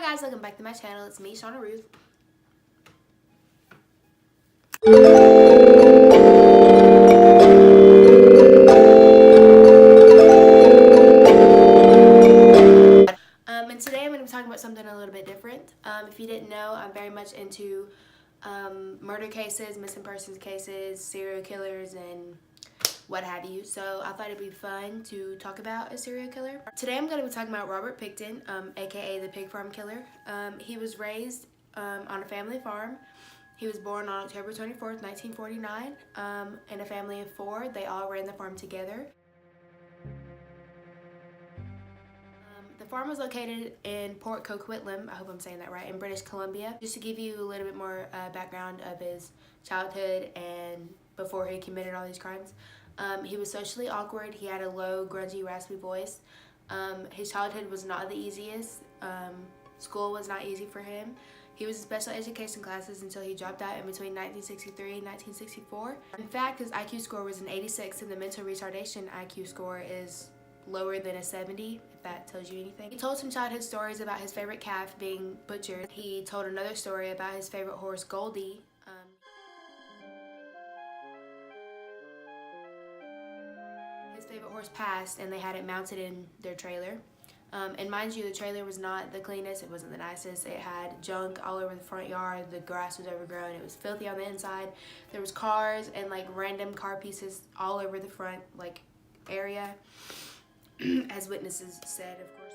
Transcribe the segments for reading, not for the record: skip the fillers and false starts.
Hi guys, welcome back to my channel. It's me, Shauna Ruth. And today I'm going to be talking about something a little bit different. If you didn't know, I'm very much into murder cases, missing persons cases, serial killers, and what have you. So I thought it'd be fun to talk about a serial killer. Today I'm going to be talking about Robert Pickton, aka the pig farm killer. He was raised on a family farm. He was born on October 24th, 1949, in a family of 4. They all ran the farm together. The farm was located in Port Coquitlam, I hope I'm saying that right, in British Columbia. Just to give you a little bit more background of his childhood and before he committed all these crimes. He was socially awkward. He had a low, grungy, raspy voice. His childhood was not the easiest. School was not easy for him. He was in special education classes until he dropped out in between 1963 and 1964. In fact, his IQ score was an 86, and the mental retardation IQ score is lower than a 70, if that tells you anything. He told some childhood stories about his favorite calf being butchered. He told another story about his favorite horse, Goldie. His favorite horse passed, and they had it mounted in their trailer. And mind you, the trailer was not the cleanest, it wasn't the nicest. It had junk all over the front yard, the grass was overgrown, it was filthy on the inside. There was cars and like random car pieces all over the front like area, as witnesses said, of course.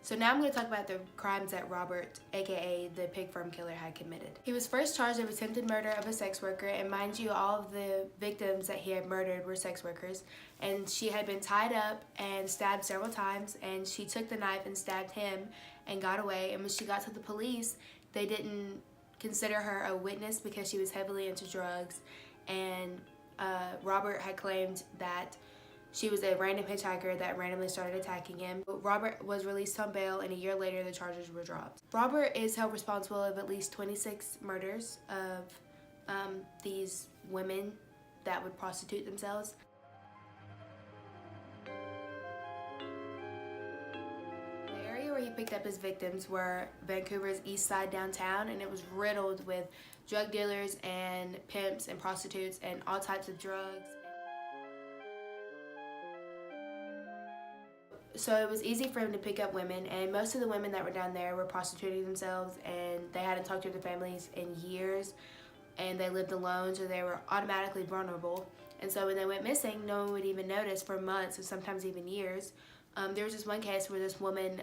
So now I'm going to talk about the crimes that Robert, aka the pig farm killer, had committed. He was first charged of attempted murder of a sex worker, and mind you, all of the victims that he had murdered were sex workers, and she had been tied up and stabbed several times, and she took the knife and stabbed him and got away. And when she got to the police, they didn't consider her a witness because she was heavily into drugs, and Robert had claimed that she was a random hitchhiker that randomly started attacking him. Robert was released on bail, and a year later the charges were dropped. Robert is held responsible of at least 26 murders of these women that would prostitute themselves. The area where he picked up his victims were Vancouver's east side downtown, and it was riddled with drug dealers and pimps and prostitutes and all types of drugs. So it was easy for him to pick up women, and most of the women that were down there were prostituting themselves, and they hadn't talked to their families in years, and they lived alone, so they were automatically vulnerable. And so when they went missing, no one would even notice for months or sometimes even years. There was this one case where this woman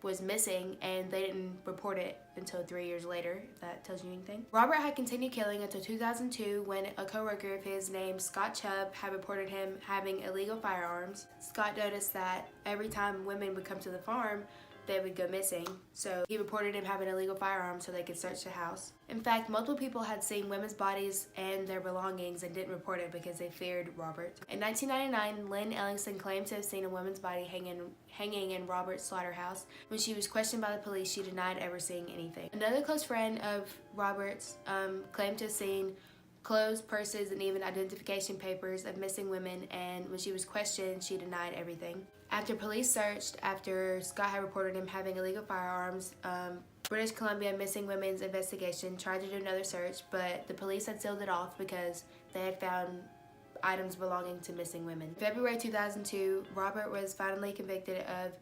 was missing, and they didn't report it until 3 years later, if that tells you anything. Robert had continued killing until 2002 when a co-worker of his named Scott Chubb had reported him having illegal firearms. Scott noticed that every time women would come to the farm, they would go missing, so he reported him having illegal firearms so they could search the house. In fact, multiple people had seen women's bodies and their belongings and didn't report it because they feared Robert. In 1999, Lynn Ellingson claimed to have seen a woman's body hanging in Robert's slaughterhouse. When she was questioned by the police, she denied ever seeing anything. Another close friend of Robert's claimed to have seen clothes, purses, and even identification papers of missing women, and when she was questioned, she denied everything. After police searched, after Scott had reported him having illegal firearms, British Columbia Missing Women's Investigation tried to do another search, but the police had sealed it off because they had found items belonging to missing women. In February 2002, Robert was finally convicted of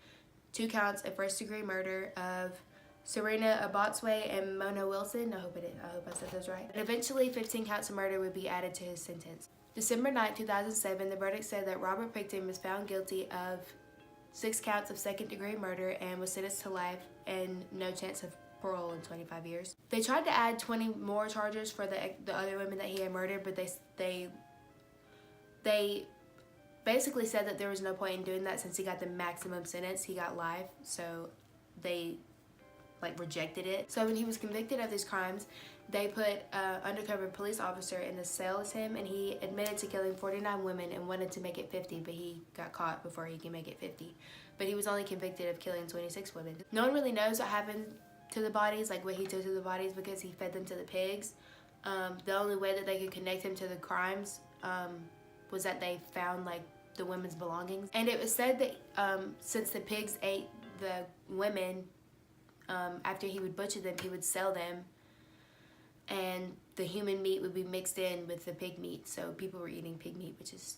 2 counts of first-degree murder of Serena Abotsway and Mona Wilson. I hope I said those right. And eventually 15 counts of murder would be added to his sentence. December 9, 2007, the verdict said that Robert Pickton was found guilty of 6 counts of second-degree murder and was sentenced to life and no chance of parole in 25 years. They tried to add 20 more charges for the other women that he had murdered, but they basically said that there was no point in doing that since he got the maximum sentence. He got life, so they rejected it. So when he was convicted of these crimes, they put an undercover police officer in the cell as him, and he admitted to killing 49 women and wanted to make it 50, but he got caught before he could make it 50. But he was only convicted of killing 26 women. No one really knows what happened to the bodies, like what he did to the bodies, because he fed them to the pigs. The only way that they could connect him to the crimes was that they found like the women's belongings. And it was said that since the pigs ate the women, after he would butcher them, he would sell them, and the human meat would be mixed in with the pig meat. So people were eating pig meat, which is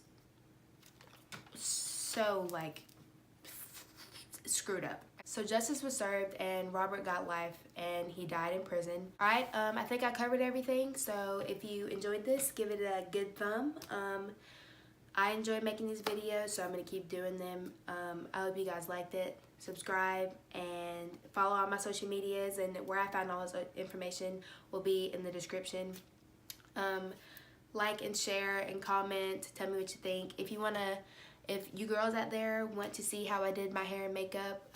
so like screwed up. So justice was served and Robert got life and he died in prison. Alright, I think I covered everything. So if you enjoyed this, give it a good thumb. I enjoy making these videos, so I'm going to keep doing them. I hope you guys liked it. Subscribe and follow all my social medias, and where I found all this information will be in the description. Like and share and comment. Tell me what you think. If you girls out there want to see how I did my hair and makeup,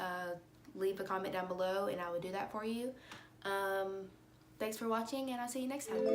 leave a comment down below and I will do that for you. Thanks for watching, and I'll see you next time.